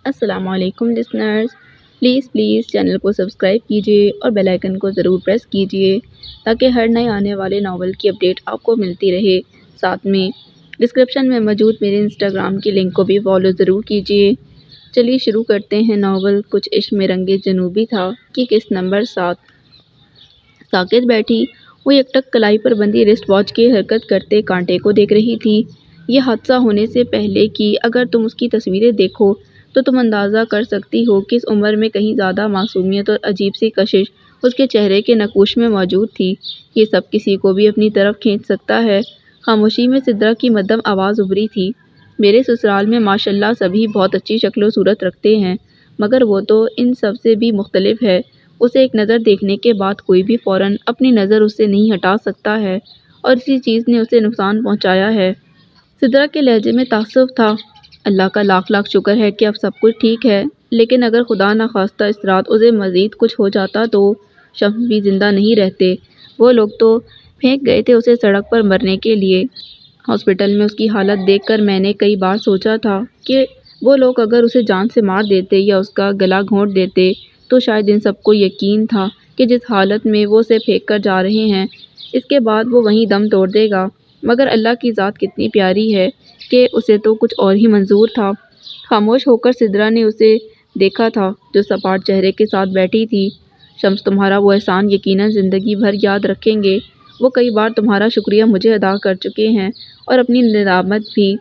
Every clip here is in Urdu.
السلام علیکم لسنرز، پلیز چینل کو سبسکرائب کیجیے اور بیل آئیکن کو ضرور پریس کیجیے تاکہ ہر نئے آنے والے ناول کی اپڈیٹ آپ کو ملتی رہے۔ ساتھ میں ڈسکرپشن میں موجود میرے انسٹاگرام کی لنک کو بھی فالو ضرور کیجیے۔ چلیے شروع کرتے ہیں۔ ناول کچھ عشق میں رنگ جنوبی تھا کہ قسط نمبر 7۔ ساکت بیٹھی وہ یکٹک کلائی پر بندھی رسٹ واچ کی حرکت کرتے کانٹے کو دیکھ رہی تھی۔ یہ حادثہ ہونے سے پہلے کہ اگر تم اس کی تصویریں دیکھو تو تم اندازہ کر سکتی ہو کہ اس عمر میں کہیں زیادہ معصومیت اور عجیب سی کشش اس کے چہرے کے نقوش میں موجود تھی۔ یہ سب کسی کو بھی اپنی طرف کھینچ سکتا ہے۔ خاموشی میں سدرا کی مدھم آواز ابھری تھی۔ میرے سسرال میں ماشاءاللہ سبھی بہت اچھی شکل و صورت رکھتے ہیں، مگر وہ تو ان سب سے بھی مختلف ہے۔ اسے ایک نظر دیکھنے کے بعد کوئی بھی فوراً اپنی نظر اس سے نہیں ہٹا سکتا ہے، اور اسی چیز نے اسے نقصان پہنچایا ہے۔ سدرا کے لہجے میں تعصب تھا۔ اللہ کا لاکھ لاکھ شکر ہے کہ اب سب کچھ ٹھیک ہے، لیکن اگر خدا نخواستہ اس رات اسے مزید کچھ ہو جاتا تو شمس بھی زندہ نہیں رہتے۔ وہ لوگ تو پھینک گئے تھے اسے سڑک پر مرنے کے لیے۔ ہاسپٹل میں اس کی حالت دیکھ کر میں نے کئی بار سوچا تھا کہ وہ لوگ اگر اسے جان سے مار دیتے یا اس کا گلا گھونٹ دیتے تو شاید ان سب کو یقین تھا کہ جس حالت میں وہ اسے پھینک کر جا رہے ہیں اس کے بعد وہ وہیں دم توڑ دے گا، مگر اللہ کی ذات کتنی پیاری ہے کہ اسے تو کچھ اور ہی منظور تھا۔ خاموش ہو کر سدرا نے اسے دیکھا تھا جو سپاٹ چہرے کے ساتھ بیٹھی تھی۔ شمس تمہارا وہ احسان یقیناً زندگی بھر یاد رکھیں گے۔ وہ کئی بار تمہارا شکریہ مجھے ادا کر چکے ہیں اور اپنی ندامت بھی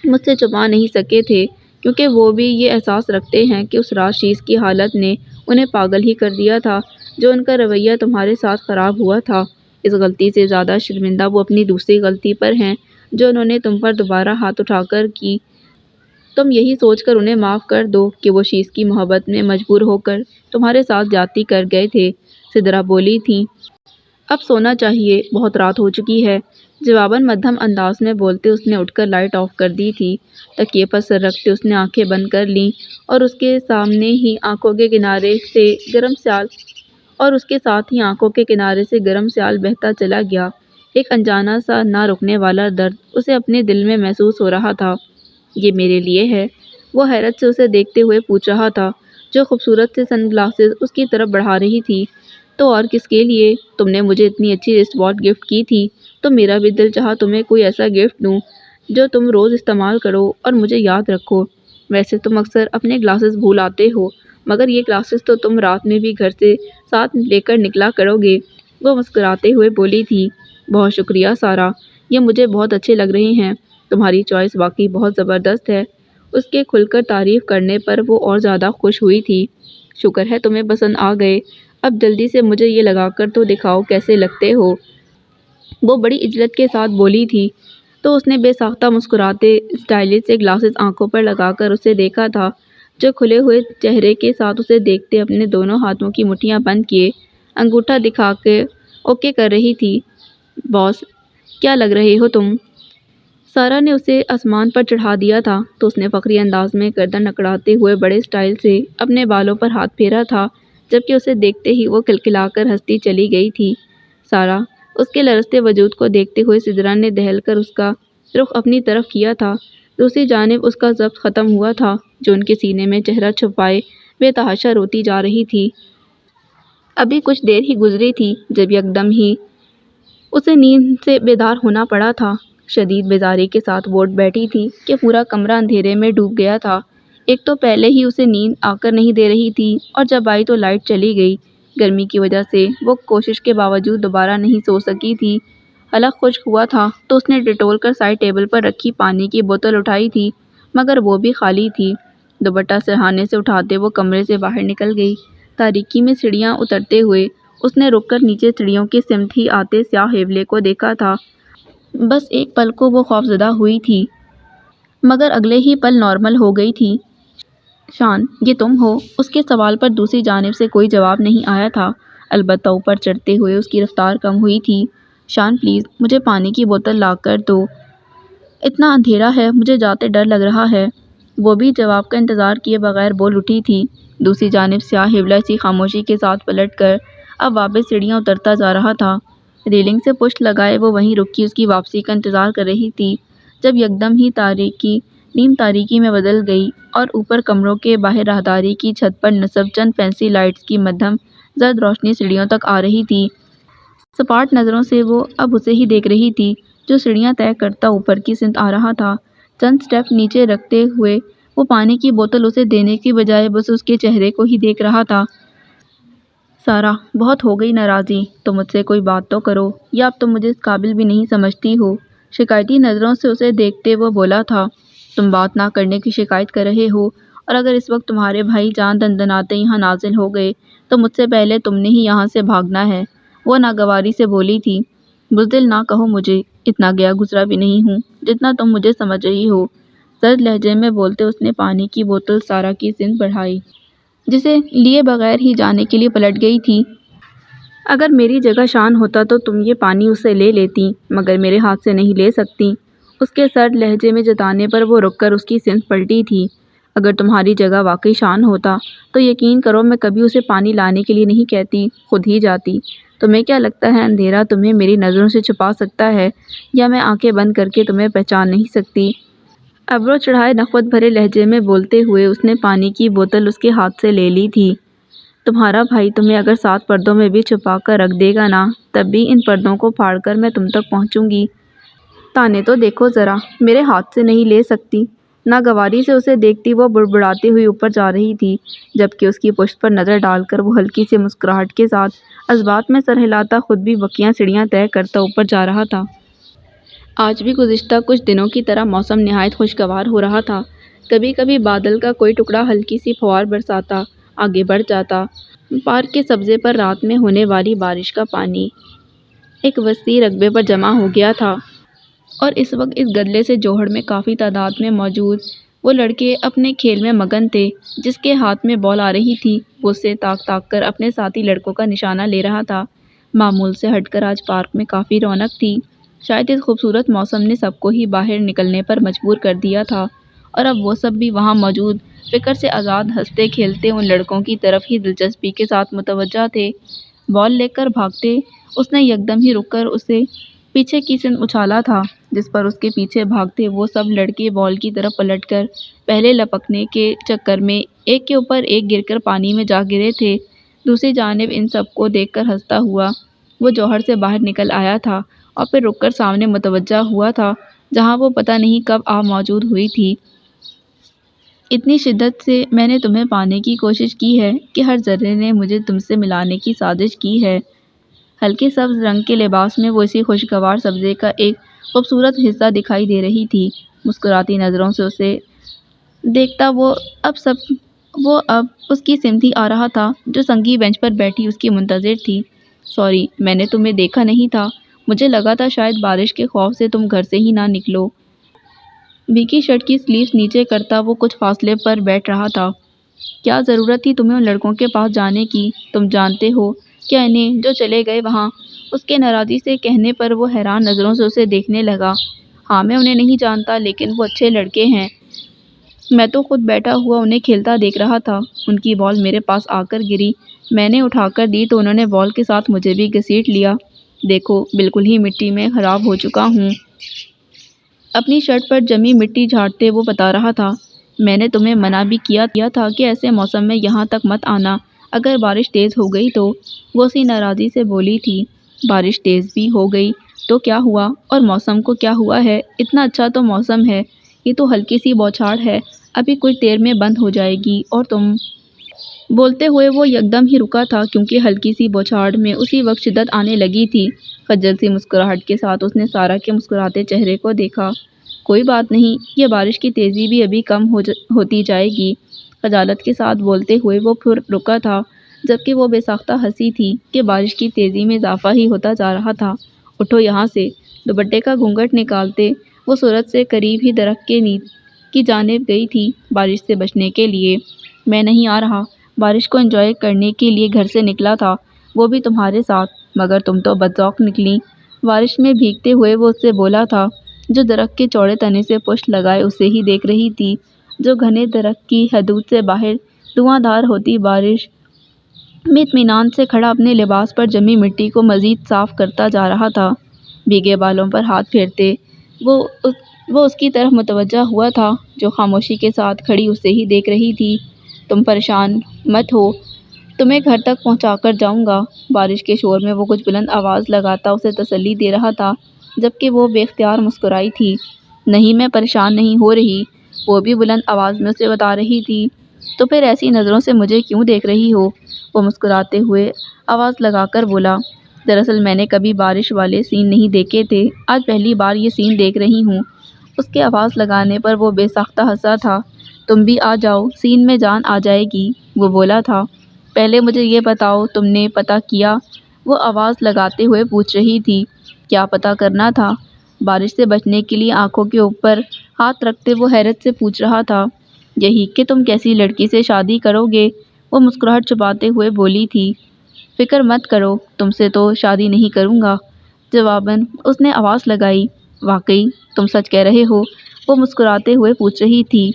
مجھ سے چھپا نہیں سکے تھے، کیونکہ وہ بھی یہ احساس رکھتے ہیں کہ اس رات شیز کی حالت نے انہیں پاگل ہی کر دیا تھا۔ جو ان کا رویہ تمہارے ساتھ خراب ہوا تھا، اس غلطی سے زیادہ شرمندہ وہ اپنی دوسری غلطی پر ہیں جو انہوں نے تم پر دوبارہ ہاتھ اٹھا کر کی۔ تم یہی سوچ کر انہیں معاف کر دو کہ وہ شیز کی محبت میں مجبور ہو کر تمہارے ساتھ زیادتی کر گئے تھے۔ سدرا بولی تھی۔ اب سونا چاہیے، بہت رات ہو چکی ہے۔ جواباً مدھم انداز میں بولتے اس نے اٹھ کر لائٹ آف کر دی تھی۔ تکیے پر سر رکھتے اس نے آنکھیں بند کر لیں اور اس کے سامنے ہی آنکھوں کے کنارے سے گرم سیال بہتا چلا گیا۔ ایک انجانا سا نہ رکنے والا درد اسے اپنے دل میں محسوس ہو رہا تھا۔ یہ میرے لیے ہے؟ وہ حیرت سے اسے دیکھتے ہوئے پوچھ رہا تھا جو خوبصورت سے سن گلاسز اس کی طرف بڑھا رہی تھی۔ تو اور کس کے لیے؟ تم نے مجھے اتنی اچھی رسٹ واچ گفٹ کی تھی تو میرا بھی دل چاہا تمہیں کوئی ایسا گفٹ دوں جو تم روز استعمال کرو اور مجھے یاد رکھو۔ ویسے تم اکثر اپنے گلاسز بھول آتے ہو، مگر یہ گلاسز تو تم رات میں بھی گھر سے ساتھ لے کر نکلا کرو گے۔ وہ مسکراتے ہوئے بولی تھی۔ بہت شکریہ سارا، یہ مجھے بہت اچھے لگ رہے ہیں۔ تمہاری چوائس واقعی بہت زبردست ہے۔ اس کے کھل کر تعریف کرنے پر وہ اور زیادہ خوش ہوئی تھی۔ شکر ہے تمہیں پسند آ گئے۔ اب جلدی سے مجھے یہ لگا کر تو دکھاؤ کیسے لگتے ہو۔ وہ بڑی عجلت کے ساتھ بولی تھی۔ تو اس نے بے ساختہ مسکراتے اسٹائلش سے گلاسز آنکھوں پر لگا کر اسے دیکھا تھا جو کھلے ہوئے چہرے کے ساتھ اسے دیکھتے اپنے دونوں ہاتھوں کی مٹھیاں بند کیے انگوٹھا دکھا کے اوکے کر رہی تھی۔ باس، کیا لگ رہے ہو تم؟ سارا نے اسے آسمان پر چڑھا دیا تھا تو اس نے فخری انداز میں گردن اکڑاتے ہوئے بڑے اسٹائل سے اپنے بالوں پر ہاتھ پھیرا تھا، جبکہ اسے دیکھتے ہی وہ کھلکھلا کر ہنستی چلی گئی تھی۔ سارا، اس کے لرزتے وجود کو دیکھتے ہوئے سدرا نے دہل کر اس کا رخ اپنی طرف کیا تھا۔ دوسری جانب اس کا ضبط ختم ہوا تھا جو ان کے سینے میں چہرہ چھپائے بے تحاشا روتی جا رہی تھی۔ ابھی کچھ دیر ہی گزری تھی جب یکدم ہی اسے نیند سے بیدار ہونا پڑا تھا۔ شدید بیزاری کے ساتھ وہ اٹھ بیٹھی تھی کہ پورا کمرہ اندھیرے میں ڈوب گیا تھا۔ ایک تو پہلے ہی اسے نیند آ کر نہیں دے رہی تھی اور جب آئی تو لائٹ چلی گئی۔ گرمی کی وجہ سے وہ کوشش کے باوجود دوبارہ نہیں سو سکی تھی۔ حلق خشک ہوا تھا تو اس نے ڈیٹول کر سائڈ ٹیبل پر رکھی پانی کی بوتل اٹھائی تھی، مگر وہ بھی خالی تھی۔ دوپٹہ سرہانے سے اٹھاتے وہ کمرے سے باہر نکل گئی۔ تاریکی میں سیڑھیاں اترتے ہوئے اس نے رک کر نیچے سیڑھیوں کی سمت ہی آتے سیاہ ہیولے کو دیکھا تھا۔ بس ایک پل کو وہ خوفزدہ ہوئی تھی، مگر اگلے ہی پل نارمل ہو گئی تھی۔ شان، یہ تم ہو؟ اس کے سوال پر دوسری جانب سے کوئی جواب نہیں آیا تھا، البتہ اوپر چڑھتے ہوئے اس کی رفتار کم ہوئی تھی۔ شان پلیز مجھے پانی کی بوتل لا کر دو، اتنا اندھیرا ہے، مجھے جاتے ڈر لگ رہا ہے۔ وہ بھی جواب کا انتظار کیے بغیر بول اٹھی تھی۔ دوسری جانب سیاہ ہیولا اسی خاموشی کے ساتھ پلٹ کر اب واپس سیڑھیاں اترتا جا رہا تھا۔ ریلنگ سے پشت لگائے وہ وہیں رکی اس کی واپسی کا انتظار کر رہی تھی جب یکدم ہی تاریکی نیم تاریکی میں بدل گئی اور اوپر کمروں کے باہر راہداری کی چھت پر نصب چند فینسی لائٹس کی مدھم زرد روشنی سیڑھیوں تک آ رہی تھی۔ سپاٹ نظروں سے وہ اب اسے ہی دیکھ رہی تھی جو سیڑھیاں طے کرتا اوپر کی سمت آ رہا تھا۔ چند سٹیپ نیچے رکھتے ہوئے وہ پانی کی بوتل اسے دینے کی بجائے بس اس کے چہرے کو ہی دیکھ رہا تھا۔ سارا، بہت ہو گئی ناراضی، تم مجھ سے کوئی بات تو کرو، یا اب تم مجھے اس قابل بھی نہیں سمجھتی ہو؟ شکایتی نظروں سے اسے دیکھتے وہ بولا تھا۔ تم بات نہ کرنے کی شکایت کر رہے ہو، اور اگر اس وقت تمہارے بھائی جان دندناتے یہاں نازل ہو گئے تو مجھ سے پہلے تم نے ہی یہاں سے بھاگنا ہے، وہ ناگواری سے بولی تھی۔ بزدل نہ کہو مجھے، اتنا گیا گزرا بھی نہیں ہوں جتنا تم مجھے سمجھ رہی ہو، سرد لہجے میں بولتے اس نے پانی کی بوتل سارا کی سمت بڑھائی، جسے لیے بغیر ہی جانے کے لیے پلٹ گئی تھی۔ اگر میری جگہ شان ہوتا تو تم یہ پانی اس سے لے لیتی، مگر میرے ہاتھ سے نہیں لے سکتی۔ اس کے سرد لہجے میں جتانے پر وہ رک کر اس کی سمت پلٹی تھی۔ اگر تمہاری جگہ واقعی شان ہوتا تو یقین کرو میں کبھی اسے پانی لانے کے لیے نہیں کہتی، خود ہی جاتی۔ تمہیں کیا لگتا ہے اندھیرا تمہیں میری نظروں سے چھپا سکتا ہے، یا میں آنکھیں بند کر کے تمہیں پہچان نہیں سکتی؟ ابرو چڑھائے نخوت بھرے لہجے میں بولتے ہوئے اس نے پانی کی بوتل اس کے ہاتھ سے لے لی تھی۔ تمہارا بھائی تمہیں اگر 7 پردوں میں بھی چھپا کر رکھ دے گا نا، تب بھی ان پردوں کو پھاڑ کر میں تم تک پہنچوں گی۔ تانے تو دیکھو ذرا، میرے ہاتھ سے نہیں لے سکتی۔ ناگواری سے اسے دیکھتی وہ بڑبڑاتی ہوئی اوپر جا رہی تھی، جبکہ اس کی پشت پر نظر ڈال کر وہ ہلکی سی مسکراہٹ کے ساتھ اسبات میں سر ہلاتا خود بھی بکیاں سیڑھیاں طے کرتا اوپر جا رہا تھا۔ آج بھی گزشتہ کچھ دنوں کی طرح موسم نہایت خوشگوار ہو رہا تھا۔ کبھی کبھی بادل کا کوئی ٹکڑا ہلکی سی فوار برساتا آگے بڑھ جاتا۔ پارک کے سبزے پر رات میں ہونے والی بارش کا پانی ایک وسیع رقبے پر جمع ہو گیا تھا، اور اس وقت اس گدلے سے جوہڑ میں کافی تعداد میں موجود وہ لڑکے اپنے کھیل میں مگن تھے۔ جس کے ہاتھ میں بال آ رہی تھی وہ اسے تاک تاک کر اپنے ساتھی لڑکوں کا نشانہ لے رہا تھا۔ معمول سے ہٹ کر آج پارک میں کافی رونق تھی۔ شاید اس خوبصورت موسم نے سب کو ہی باہر نکلنے پر مجبور کر دیا تھا، اور اب وہ سب بھی وہاں موجود فکر سے آزاد ہنستے کھیلتے ان لڑکوں کی طرف ہی دلچسپی کے ساتھ متوجہ تھے۔ بال لے کر بھاگتے اس نے یکدم ہی رک کر اسے پیچھے کی سمت اچھالا تھا، جس پر اس کے پیچھے بھاگتے وہ سب لڑکے بال کی طرف پلٹ کر پہلے لپکنے کے چکر میں ایک کے اوپر ایک گر کر پانی میں جا گرے تھے۔ دوسری جانب ان سب کو دیکھ کر ہنستا ہوا وہ جوہر سے باہر نکل آیا تھا، اور پھر رک کر سامنے متوجہ ہوا تھا جہاں وہ پتہ نہیں کب آ موجود ہوئی تھی۔ اتنی شدت سے میں نے تمہیں پانے کی کوشش کی ہے کہ ہر ذرے نے مجھے تم سے ملانے کی سازش کی ہے۔ ہلکے سبز رنگ کے لباس میں وہ اسی خوشگوار سبزے کا ایک خوبصورت حصہ دکھائی دے رہی تھی۔ مسکراتی نظروں سے اسے دیکھتا وہ اب اس کی سمت ہی آ رہا تھا جو سنگی بینچ پر بیٹھی اس کی منتظر تھی۔ سوری، میں نے تمہیں دیکھا نہیں تھا، مجھے لگا تھا شاید بارش کے خوف سے تم گھر سے ہی نہ نکلو۔ بھیگی شرٹ کی سلیوز نیچے کرتا وہ کچھ فاصلے پر بیٹھ رہا تھا۔ کیا ضرورت تھی تمہیں ان لڑکوں کے پاس جانے کی؟ تم جانتے ہو کیا انہیں جو چلے گئے وہاں؟ اس کے ناراضی سے کہنے پر وہ حیران نظروں سے اسے دیکھنے لگا۔ ہاں میں انہیں نہیں جانتا، لیکن وہ اچھے لڑکے ہیں، میں تو خود بیٹھا ہوا انہیں کھیلتا دیکھ رہا تھا۔ ان کی بال میرے پاس آ کر گری، میں نے اٹھا کر دی تو انہوں نے بال کے ساتھ مجھے بھی گھسیٹ لیا۔ دیکھو بالکل ہی مٹی میں خراب ہو چکا ہوں۔ اپنی شرٹ پر جمی مٹی جھاڑتے وہ بتا رہا تھا۔ میں نے تمہیں منع بھی کیا تھا کہ ایسے موسم میں یہاں تک مت آنا، اگر بارش تیز ہو گئی تو، وہ اسی ناراضی سے بولی تھی۔ بارش تیز بھی ہو گئی تو کیا ہوا، اور موسم کو کیا ہوا ہے؟ اتنا اچھا تو موسم ہے، یہ تو ہلکی سی بوچھاڑ ہے، ابھی کچھ دیر میں بند ہو جائے گی، اور تم… بولتے ہوئے وہ یکدم ہی رکا تھا کیونکہ ہلکی سی بوچھاڑ میں اسی وقت شدت آنے لگی تھی۔ خجل سی مسکراہٹ کے ساتھ اس نے سارا کے مسکراتے چہرے کو دیکھا۔ کوئی بات نہیں، یہ بارش کی تیزی بھی ابھی کم ہوتی جائے گی۔ خجالت کے ساتھ بولتے ہوئے وہ پھر رکا تھا، جبکہ وہ بے ساختہ ہنسی تھی کہ بارش کی تیزی میں اضافہ ہی ہوتا جا رہا تھا۔ اٹھو یہاں سے۔ دوپٹے کا گھونگھٹ نکالتے وہ سورج سے قریب ہی درخت کی جانب گئی تھی بارش سے بچنے کے لیے۔ میں نہیں آ رہا، بارش کو انجوائے کرنے کے لیے گھر سے نکلا تھا، وہ بھی تمہارے ساتھ، مگر تم تو بدذوق نکلی۔ بارش میں بھیگتے ہوئے وہ اس سے بولا تھا جو درخت کے چوڑے تنے سے پشت لگائے اسے ہی دیکھ رہی تھی، جو گھنے درخت کی حدود سے باہر دھواں دھار ہوتی بارش میں اطمینان سے کھڑا اپنے لباس پر جمی مٹی کو مزید صاف کرتا جا رہا تھا۔ بھیگے بالوں پر ہاتھ پھیرتے وہ وہ اس کی طرف متوجہ ہوا تھا جو خاموشی کے ساتھ کھڑی اسے ہی دیکھ رہی تھی۔ تم پریشان مت ہو، تمہیں گھر تک پہنچا کر جاؤں گا۔ بارش کے شور میں وہ کچھ بلند آواز لگاتا اسے تسلی دے رہا تھا، جبکہ وہ بے اختیار مسکرائی تھی۔ نہیں، میں پریشان نہیں ہو رہی، وہ بھی بلند آواز میں اسے بتا رہی تھی۔ تو پھر ایسی نظروں سے مجھے کیوں دیکھ رہی ہو؟ وہ مسکراتے ہوئے آواز لگا کر بولا۔ دراصل میں نے کبھی بارش والے سین نہیں دیکھے تھے، آج پہلی بار یہ سین دیکھ رہی ہوں۔ اس کے آواز لگانے پر وہ بے ساختہ ہنسا تھا۔ تم بھی آ جاؤ، سین میں جان آ جائے گی، وہ بولا تھا۔ پہلے مجھے یہ بتاؤ، تم نے پتہ کیا؟ وہ آواز لگاتے ہوئے پوچھ رہی تھی۔ کیا پتہ کرنا تھا؟ بارش سے بچنے کے لیے آنکھوں کے اوپر ہاتھ رکھتے وہ حیرت سے پوچھ رہا تھا۔ یہی کہ تم کیسی لڑکی سے شادی کرو گے؟ وہ مسکراہٹ چھپاتے ہوئے بولی تھی۔ فکر مت کرو، تم سے تو شادی نہیں کروں گا، جواباً اس نے آواز لگائی۔ واقعی تم سچ کہہ رہے ہو؟ وہ مسکراتے ہوئے پوچھ رہی تھی۔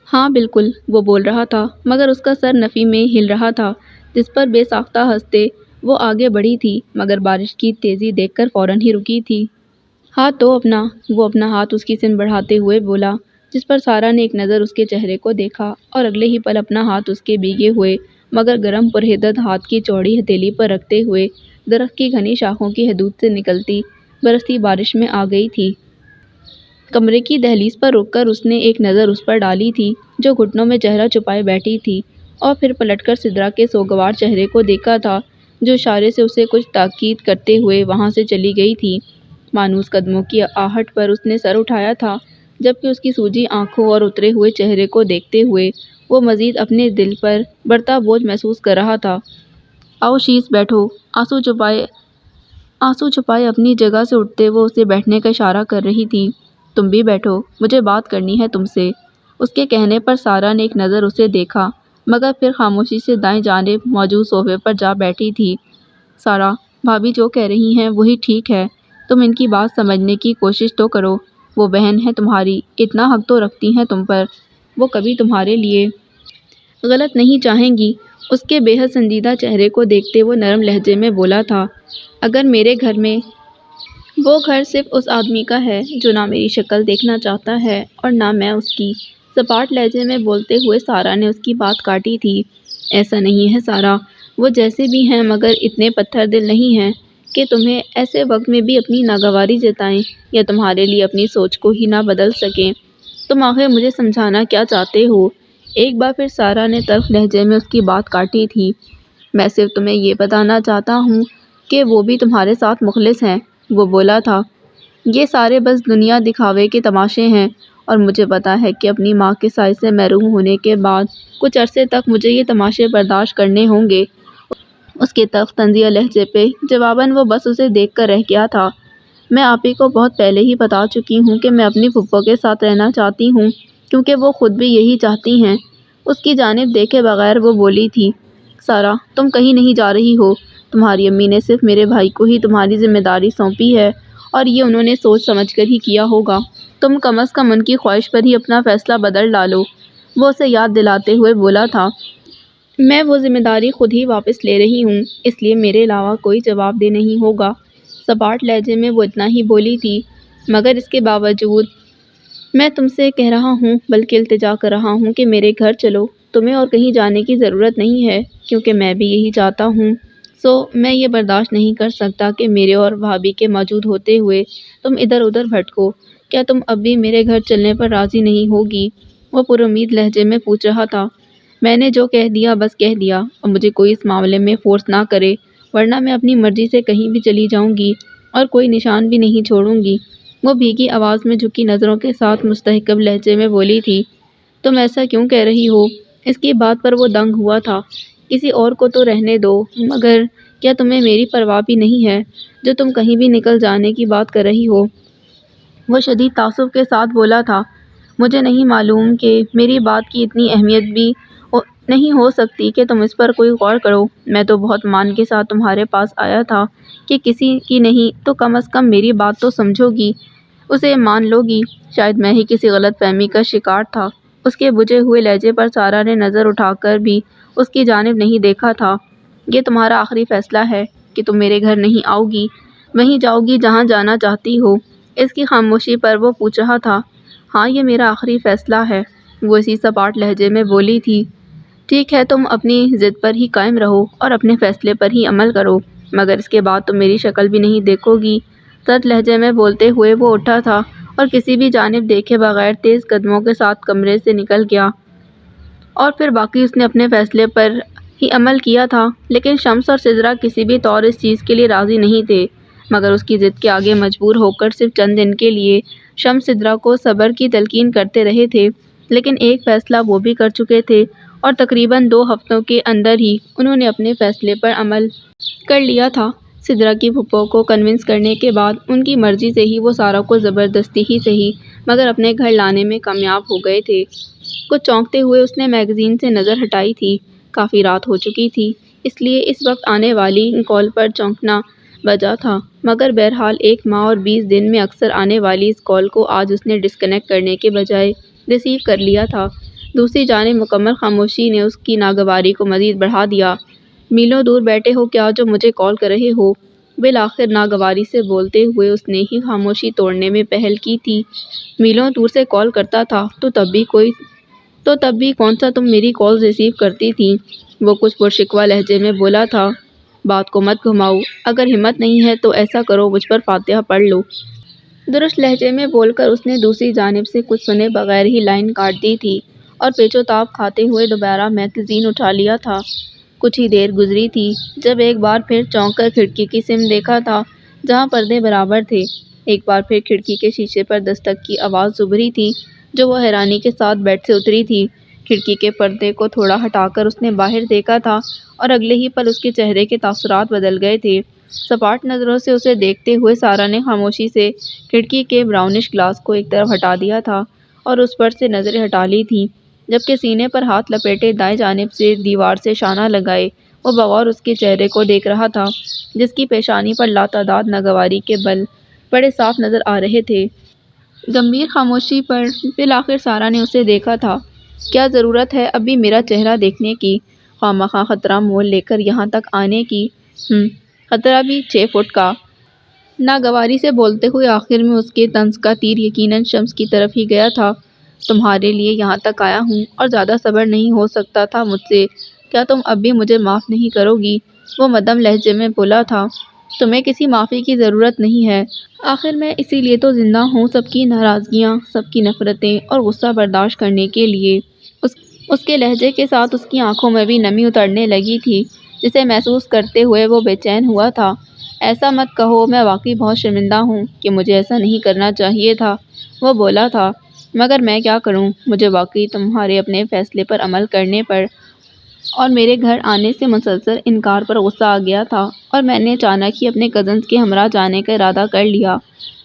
ہاں بالکل، وہ بول رہا تھا، مگر اس کا سر نفی میں ہل رہا تھا، جس پر بے ساختہ ہنستے وہ آگے بڑھی تھی، مگر بارش کی تیزی دیکھ کر فوراً ہی رکی تھی۔ ہاتھ دو اپنا، وہ اپنا ہاتھ اس کی سن بڑھاتے ہوئے بولا، جس پر سارا نے ایک نظر اس کے چہرے کو دیکھا اور اگلے ہی پل اپنا ہاتھ اس کے بھیگے ہوئے مگر گرم پرحدت ہاتھ کی چوڑی ہتھیلی پر رکھتے ہوئے درخت کی گھنی شاخوں کی حدود سے نکلتی برستی بارش میں آ گئی تھی۔ کمرے کی دہلیز پر رک کر اس نے ایک نظر اس پر ڈالی تھی جو گھٹنوں میں چہرہ چھپائے بیٹھی تھی، اور پھر پلٹ کر سدرا کے سوگوار چہرے کو دیکھا تھا جو اشارے سے اسے کچھ تاکید کرتے ہوئے وہاں سے چلی گئی تھی۔ مانوس قدموں کی آہٹ پر اس نے سر اٹھایا تھا، جبکہ اس کی سوجی آنکھوں اور اترے ہوئے چہرے کو دیکھتے ہوئے وہ مزید اپنے دل پر بڑھتا بوجھ محسوس کر رہا تھا۔ آؤ شیز بیٹھو، آنسو چھپائے اپنی جگہ سے اٹھتے وہ اسے بیٹھنے کا اشارہ کر رہی تھی۔ تم بھی بیٹھو، مجھے بات کرنی ہے تم سے۔ اس کے کہنے پر سارا نے ایک نظر اسے دیکھا، مگر پھر خاموشی سے دائیں جانب موجود صوفے پر جا بیٹھی تھی۔ سارا، بھابھی جو کہہ رہی ہیں وہی ٹھیک ہے، تم ان کی بات سمجھنے کی کوشش تو کرو۔ وہ بہن ہے تمہاری، اتنا حق تو رکھتی ہیں تم پر، وہ کبھی تمہارے لیے غلط نہیں چاہیں گی۔ اس کے بے حد سنجیدہ چہرے کو دیکھتے وہ نرم لہجے میں بولا تھا۔ اگر میرے گھر میں وہ گھر صرف اس آدمی کا ہے جو نہ میری شکل دیکھنا چاہتا ہے اور نہ میں اس کی، سپاٹ لہجے میں بولتے ہوئے سارا نے اس کی بات کاٹی تھی۔ ایسا نہیں ہے سارا، وہ جیسے بھی ہیں مگر اتنے پتھر دل نہیں ہیں کہ تمہیں ایسے وقت میں بھی اپنی ناگواری جتائیں یا تمہارے لیے اپنی سوچ کو ہی نہ بدل سکیں۔ تم آخر مجھے سمجھانا کیا چاہتے ہو؟ ایک بار پھر سارا نے تلخ لہجے میں اس کی بات کاٹی تھی۔ میں صرف تمہیں یہ بتانا چاہتا ہوں کہ وہ بھی تمہارے ساتھ مخلص ہیں، وہ بولا تھا۔ یہ سارے بس دنیا دکھاوے کے تماشے ہیں، اور مجھے پتا ہے کہ اپنی ماں کے سائے سے محروم ہونے کے بعد کچھ عرصے تک مجھے یہ تماشے برداشت کرنے ہوں گے۔ اس کے تلخ طنزیہ لہجے پہ جواباً وہ بس اسے دیکھ کر رہ گیا تھا۔ میں آپ ہی کو بہت پہلے ہی بتا چکی ہوں کہ میں اپنی پھپھو کے ساتھ رہنا چاہتی ہوں، کیونکہ وہ خود بھی یہی چاہتی ہیں۔ اس کی جانب دیکھے بغیر وہ بولی تھی۔ سارا، تم کہیں نہیں جا رہی ہو، تمہاری امی نے صرف میرے بھائی کو ہی تمہاری ذمہ داری سونپی ہے، اور یہ انہوں نے سوچ سمجھ کر ہی کیا ہوگا۔ تم کم از کم ان کی خواہش پر ہی اپنا فیصلہ بدل ڈالو، وہ اسے یاد دلاتے ہوئے بولا تھا۔ میں وہ ذمہ داری خود ہی واپس لے رہی ہوں، اس لیے میرے علاوہ کوئی جواب دہ نہیں ہوگا۔ سپاٹ لہجے میں وہ اتنا ہی بولی تھی، مگر اس کے باوجود میں تم سے کہہ رہا ہوں، بلکہ التجا کر رہا ہوں کہ میرے گھر چلو، تمہیں اور کہیں جانے کی ضرورت نہیں ہے، کیونکہ میں بھی یہی چاہتا ہوں۔ میں یہ برداشت نہیں کر سکتا کہ میرے اور بھابھی کے موجود ہوتے ہوئے تم ادھر ادھر بھٹکو۔ کیا تم اب بھی میرے گھر چلنے پر راضی نہیں ہوگی؟ وہ پر امید لہجے میں پوچھ رہا تھا۔ میں نے جو کہہ دیا بس کہہ دیا، اور مجھے کوئی اس معاملے میں فورس نہ کرے، ورنہ میں اپنی مرضی سے کہیں بھی چلی جاؤں گی اور کوئی نشان بھی نہیں چھوڑوں گی۔ وہ بھیگی آواز میں جھکی نظروں کے ساتھ مستحکم لہجے میں بولی تھی۔ تم ایسا کیوں کہہ رہی ہو؟ اس کی بات پر وہ دنگ ہوا تھا۔ کسی اور کو تو رہنے دو، مگر کیا تمہیں میری پرواہ بھی نہیں ہے جو تم کہیں بھی نکل جانے کی بات کر رہی ہو؟ وہ شدید تعصب کے ساتھ بولا تھا۔ مجھے نہیں معلوم کہ میری بات کی اتنی اہمیت بھی نہیں ہو سکتی کہ تم اس پر کوئی غور کرو۔ میں تو بہت مان کے ساتھ تمہارے پاس آیا تھا کہ کسی کی نہیں تو کم از کم میری بات تو سمجھو گی، اسے مان لو گی۔ شاید میں ہی کسی غلط فہمی کا شکار تھا۔ اس کے بجھے ہوئے لہجے پر سارا نے نظر اٹھا کر بھی اس کی جانب نہیں دیکھا تھا۔ یہ تمہارا آخری فیصلہ ہے کہ تم میرے گھر نہیں آؤ گی، وہیں جاؤ گی جہاں جانا چاہتی ہو۔ اس کی خاموشی پر وہ پوچھ رہا تھا۔ ہاں، یہ میرا آخری فیصلہ ہے، وہ اسی سپاٹ لہجے میں بولی تھی۔ ٹھیک ہے، تم اپنی ضد پر ہی قائم رہو اور اپنے فیصلے پر ہی عمل کرو، مگر اس کے بعد تم میری شکل بھی نہیں دیکھو گی۔ سرد لہجے میں بولتے ہوئے وہ اٹھا تھا اور کسی بھی جانب دیکھے بغیر تیز قدموں کے ساتھ کمرے سے نکل گیا۔ اور پھر باقی اس نے اپنے فیصلے پر ہی عمل کیا تھا، لیکن شمس اور سدرا کسی بھی طور اس چیز کے لیے راضی نہیں تھے، مگر اس کی ضد کے آگے مجبور ہو کر صرف چند دن کے لیے شمس سدرا کو صبر کی تلقین کرتے رہے تھے، لیکن ایک فیصلہ وہ بھی کر چکے تھے اور تقریباً 2 ہفتوں کے اندر ہی انہوں نے اپنے فیصلے پر عمل کر لیا تھا۔ سدرا کی پھپھو کو کنونس کرنے کے بعد ان کی مرضی سے ہی وہ سارا کو زبردستی ہی صحیح مگر اپنے گھر لانے میں کامیاب ہو گئے تھے۔ کچھ چونکتے ہوئے اس نے میگزین سے نظر ہٹائی تھی۔ کافی رات ہو چکی تھی، اس لیے اس وقت آنے والی کال پر چونکنا بجا تھا، مگر بہرحال 1 ماہ اور 20 دن میں اکثر آنے والی اس کال کو آج اس نے ڈسکنیکٹ کرنے کے بجائے ریسیو کر لیا تھا۔ دوسری جانب مکمل خاموشی نے اس کی ناگواری کو مزید بڑھا دیا۔ میلوں دور بیٹھے ہو کیا جو مجھے کال کر رہے ہو؟ بالآخر ناگواری سے بولتے ہوئے اس نے ہی خاموشی توڑنے میں پہل کی تھی۔ میلوں دور سے کال کرتا تھا تو تب بھی کون سا تم میری کالز ریسیو کرتی تھی؟ وہ کچھ پرشکوہ لہجے میں بولا تھا۔ بات کو مت گھماؤ، اگر ہمت نہیں ہے تو ایسا کرو مجھ پر فاتحہ پڑھ لو۔ درست لہجے میں بول کر اس نے دوسری جانب سے کچھ سنے بغیر ہی لائن کاٹ دی تھی اور پیچ و تاب کھاتے ہوئے دوبارہ میگزین اٹھا لیا تھا۔ کچھ ہی دیر گزری تھی جب ایک بار پھر چونک کر کھڑکی کی سمت دیکھا تھا جہاں پردے برابر تھے۔ ایک بار پھر کھڑکی کے شیشے پر دستک کی آواز زبری تھی جو وہ حیرانی کے ساتھ بیڈ سے اتری تھی۔ کھڑکی کے پردے کو تھوڑا ہٹا کر اس نے باہر دیکھا تھا اور اگلے ہی پل اس کے چہرے کے تاثرات بدل گئے تھے۔ سپاٹ نظروں سے اسے دیکھتے ہوئے سارا نے خاموشی سے کھڑکی کے براؤنش گلاس کو ایک طرف ہٹا دیا تھا اور اس پر سے نظریں ہٹا لی تھیں، جبکہ سینے پر ہاتھ لپیٹے دائیں جانب سے دیوار سے شانہ لگائے وہ بغور اس کے چہرے کو دیکھ رہا تھا، جس کی پیشانی پر لاتعداد ناگواری کے بل بڑے صاف نظر آ رہے تھے۔ گمبھیر خاموشی پر بالآخر سارا نے اسے دیکھا تھا۔ کیا ضرورت ہے اب بھی میرا چہرہ دیکھنے کی؟ خواہ خطرہ مول لے کر یہاں تک آنے کی؟ خطرہ بھی 6 فٹ کا؟ ناگواری سے بولتے ہوئے آخر میں اس کے طنز کا تیر یقیناً شمس کی طرف ہی گیا تھا۔ تمہارے لیے یہاں تک آیا ہوں اور زیادہ صبر نہیں ہو سکتا تھا مجھ سے۔ کیا تم اب بھی مجھے معاف نہیں کرو گی؟ وہ مدھم لہجے میں بولا تھا۔ تمہیں کسی معافی کی ضرورت نہیں ہے، آخر میں اسی لیے تو زندہ ہوں، سب کی ناراضگیاں، سب کی نفرتیں اور غصہ برداشت کرنے کے لیے۔ اس کے لہجے کے ساتھ اس کی آنکھوں میں بھی نمی اترنے لگی تھی جسے محسوس کرتے ہوئے وہ بے چین ہوا تھا۔ ایسا مت کہو، میں واقعی بہت شرمندہ ہوں کہ مجھے ایسا نہیں کرنا چاہیے تھا، وہ بولا تھا، مگر میں کیا کروں، مجھے واقعی تمہارے اپنے فیصلے پر عمل کرنے پر اور میرے گھر آنے سے مسلسل انکار پر غصہ آ گیا تھا اور میں نے اچانک ہی اپنے کزنز کے ہمراہ جانے کا ارادہ کر لیا،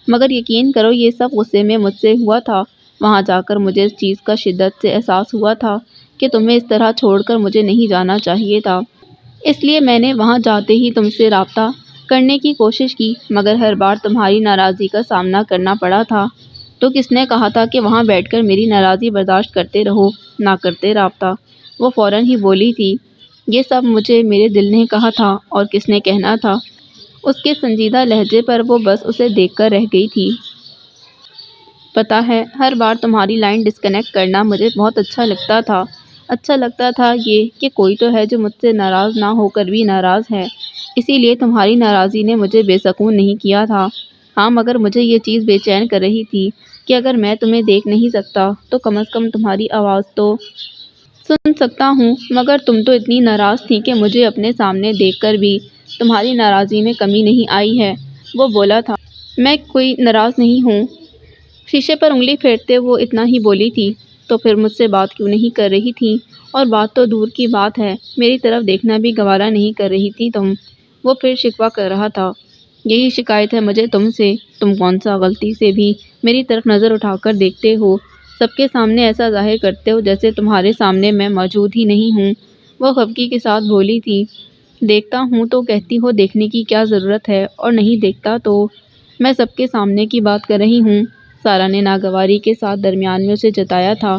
مگر یقین کرو یہ سب غصے میں مجھ سے ہوا تھا۔ وہاں جا کر مجھے اس چیز کا شدت سے احساس ہوا تھا کہ تمہیں اس طرح چھوڑ کر مجھے نہیں جانا چاہیے تھا، اس لیے میں نے وہاں جاتے ہی تم سے رابطہ کرنے کی کوشش کی، مگر ہر بار تمہاری ناراضی کا سامنا کرنا پڑا تھا۔ تو کس نے کہا تھا کہ وہاں بیٹھ کر میری ناراضی برداشت کرتے رہو، نہ کرتے رابطہ؟ وہ فوراً ہی بولی تھی۔ یہ سب مجھے میرے دل نے کہا تھا، اور کس نے کہنا تھا؟ اس کے سنجیدہ لہجے پر وہ بس اسے دیکھ کر رہ گئی تھی۔ پتہ ہے، ہر بار تمہاری لائن ڈسکنیکٹ کرنا مجھے بہت اچھا لگتا تھا یہ کہ کوئی تو ہے جو مجھ سے ناراض نہ ہو کر بھی ناراض ہے، اسی لیے تمہاری ناراضی نے مجھے بے سکون نہیں کیا تھا۔ ہاں، مگر مجھے یہ چیز بے چین کر رہی تھی کہ اگر میں تمہیں دیکھ نہیں سکتا تو کم از کم تمہاری آواز تو سن سکتا ہوں، مگر تم تو اتنی ناراض تھی کہ مجھے اپنے سامنے دیکھ کر بھی تمہاری ناراضی میں کمی نہیں آئی ہے، وہ بولا تھا۔ میں کوئی ناراض نہیں ہوں، شیشے پر انگلی پھیرتے وہ اتنا ہی بولی تھی۔ تو پھر مجھ سے بات کیوں نہیں کر رہی تھی؟ اور بات تو دور کی بات ہے، میری طرف دیکھنا بھی گوارا نہیں کر رہی تھی تم؟ وہ پھر شکوہ کر رہا تھا۔ یہی شکایت ہے مجھے تم سے، تم کون سا غلطی سے بھی میری طرف نظر اٹھا کر دیکھتے ہو، سب کے سامنے ایسا ظاہر کرتے ہو جیسے تمہارے سامنے میں موجود ہی نہیں ہوں، وہ خفگی کے ساتھ بولی تھی۔ دیکھتا ہوں تو کہتی ہو دیکھنے کی کیا ضرورت ہے، اور نہیں دیکھتا تو؟ میں سب کے سامنے کی بات کر رہی ہوں، سارا نے ناگواری کے ساتھ درمیان میں اسے جتایا تھا۔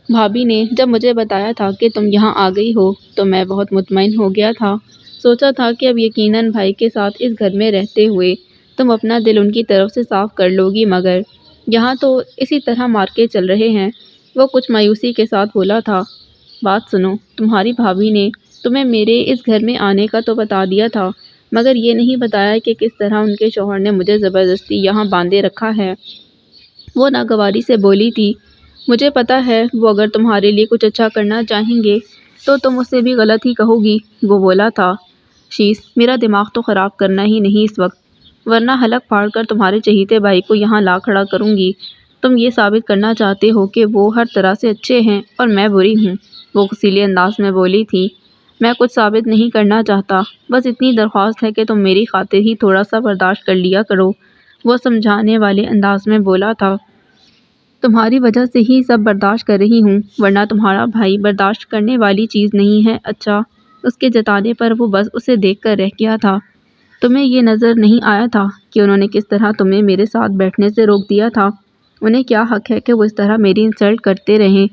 بھابھی نے جب مجھے بتایا تھا کہ تم یہاں آ گئی ہو تو میں بہت مطمئن ہو گیا تھا، سوچا تھا کہ اب یقیناً بھائی کے ساتھ اس گھر میں رہتے ہوئے تم اپنا دل ان کی طرف سے صاف کر لو گی، مگر یہاں تو اسی طرح مارکے چل رہے ہیں۔ وہ کچھ مایوسی کے ساتھ بولا تھا۔ بات سنو، تمہاری بھابھی نے تمہیں میرے اس گھر میں آنے کا تو بتا دیا تھا، مگر یہ نہیں بتایا کہ کس طرح ان کے شوہر نے مجھے زبردستی یہاں باندھے رکھا ہے۔ وہ ناگواری سے بولی تھی۔ مجھے پتا ہے وہ اگر تمہارے لیے کچھ اچھا کرنا چاہیں گے تو تم اسے بھی غلط ہی کہو گی، وہ بولا تھا۔ شیز، میرا دماغ تو خراب کرنا ہی نہیں اس وقت، ورنہ حلق پھاڑ کر تمہارے چہیتے بھائی کو یہاں لا کھڑا کروں گی۔ تم یہ ثابت کرنا چاہتے ہو کہ وہ ہر طرح سے اچھے ہیں اور میں بری ہوں، وہ غصیلے انداز میں بولی تھی۔ میں کچھ ثابت نہیں کرنا چاہتا، بس اتنی درخواست ہے کہ تم میری خاطر ہی تھوڑا سا برداشت کر لیا کرو، وہ سمجھانے والے انداز میں بولا تھا۔ تمہاری وجہ سے ہی سب برداشت کر رہی ہوں، ورنہ تمہارا بھائی برداشت کرنے والی چیز نہیں ہے۔ اچھا، اس کے جتانے پر وہ بس اسے دیکھ کر رہ گیا تھا۔ تمہیں یہ نظر نہیں آیا تھا کہ انہوں نے کس طرح تمہیں میرے ساتھ بیٹھنے سے روک دیا تھا؟ انہیں کیا حق ہے کہ وہ اس طرح میری انسلٹ کرتے رہیں؟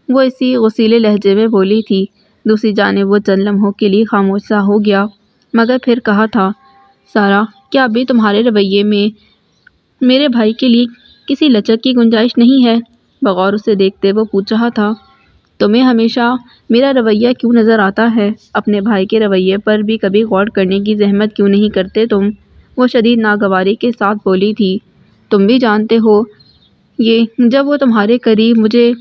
وہ اسی غصیلے لہجے میں بولی تھی۔ دوسری جانب وہ چند لمحوں کے لیے خاموش سا ہو گیا، مگر پھر کہا تھا، سارا، کیا ابھی تمہارے رویے میں میرے بھائی کے لیے کسی لچک کی گنجائش نہیں ہے؟ بغور اسے دیکھتے وہ پوچھ رہا تھا۔ تمہیں ہمیشہ میرا رویہ کیوں نظر آتا ہے؟ اپنے بھائی کے رویے پر بھی کبھی غور کرنے کی زحمت کیوں نہیں کرتے تم؟ وہ شدید ناگواری کے ساتھ بولی تھی۔ تم بھی جانتے ہو یہ، جب وہ تمہارے قریب مجھے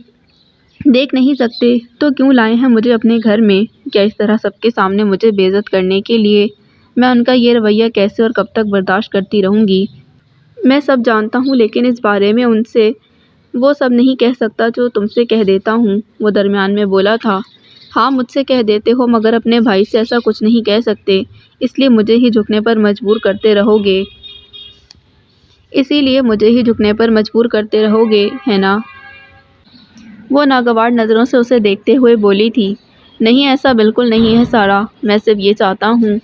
دیکھ نہیں سکتے تو کیوں لائے ہیں مجھے اپنے گھر میں؟ کیا اس طرح سب کے سامنے مجھے بے عزت کرنے کے لیے؟ میں ان کا یہ رویہ کیسے اور کب تک برداشت کرتی رہوں گی؟ میں سب جانتا ہوں، لیکن اس بارے میں ان سے وہ سب نہیں کہہ سکتا جو تم سے کہہ دیتا ہوں، وہ درمیان میں بولا تھا۔ ہاں، مجھ سے کہہ دیتے ہو، مگر اپنے بھائی سے ایسا کچھ نہیں کہہ سکتے، اس لیے مجھے ہی جھکنے پر مجبور کرتے رہو گے۔ ہے نا؟ وہ ناگوار نظروں سے اسے دیکھتے ہوئے بولی تھی۔ نہیں، ایسا بالکل نہیں ہے سارا، میں صرف یہ چاہتا ہوں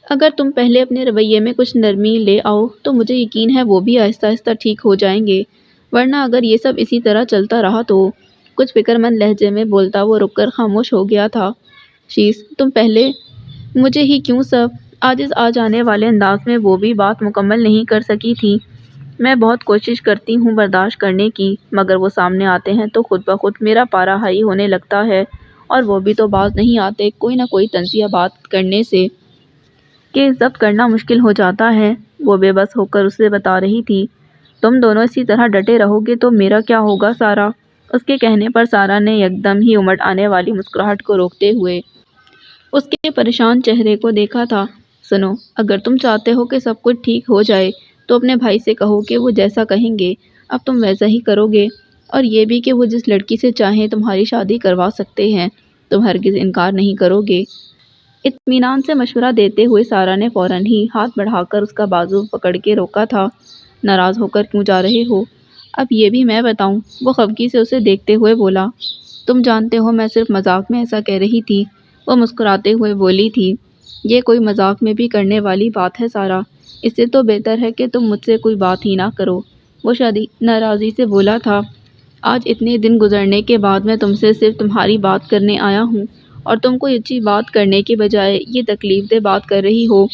اگر تم پہلے اپنے رویے میں کچھ نرمی لے آؤ تو مجھے یقین ہے وہ بھی آہستہ آہستہ ٹھیک ہو جائیں گے، ورنہ اگر یہ سب اسی طرح چلتا رہا تو… کچھ فکر مند لہجے میں بولتا وہ رک کر خاموش ہو گیا تھا۔ شیز، تم پہلے مجھے ہی کیوں سب عاجز آ جانے والے انداز میں وہ بھی بات مکمل نہیں کر سکی تھی؟ میں بہت کوشش کرتی ہوں برداشت کرنے کی، مگر وہ سامنے آتے ہیں تو خود بخود میرا پارا ہائی ہونے لگتا ہے، اور وہ بھی تو باز نہیں آتے کوئی نہ کوئی طنزیہ بات کرنے سے کہ ضبط کرنا مشکل ہو جاتا ہے، وہ بے بس ہو کر اسے بتا رہی تھی۔ تم دونوں اسی طرح ڈٹے رہو گے تو میرا کیا ہوگا سارا؟ اس کے کہنے پر سارا نے یکدم ہی امڑ آنے والی مسکراہٹ کو روکتے ہوئے اس کے پریشان چہرے کو دیکھا تھا۔ سنو، اگر تم چاہتے ہو کہ سب کچھ ٹھیک ہو جائے تو اپنے بھائی سے کہو کہ وہ جیسا کہیں گے اب تم ویسا ہی کرو گے، اور یہ بھی کہ وہ جس لڑکی سے چاہیں تمہاری شادی کروا سکتے ہیں، تم ہرگز انکار نہیں کرو گے۔ اطمینان سے مشورہ دیتے ہوئے سارا نے فوراً ہی ہاتھ بڑھا کر اس کا بازو پکڑ کے روکا تھا۔ ناراض ہو کر کیوں جا رہے ہو؟ اب یہ بھی میں بتاؤں؟ وہ خفگی سے اسے دیکھتے ہوئے بولا۔ تم جانتے ہو میں صرف مذاق میں ایسا کہہ رہی تھی، وہ مسکراتے ہوئے بولی تھی۔ یہ کوئی مذاق میں بھی کرنے والی بات ہے سارا؟ اس سے تو بہتر ہے کہ تم مجھ سے کوئی بات ہی نہ کرو، وہ شدید ناراضی سے بولا تھا۔ آج اتنے دن گزرنے کے بعد میں تم سے صرف تمہاری بات کرنے آیا ہوں، اور تم کوئی اچھی بات کرنے کے بجائے یہ تکلیف دہ بات کر رہی ہو۔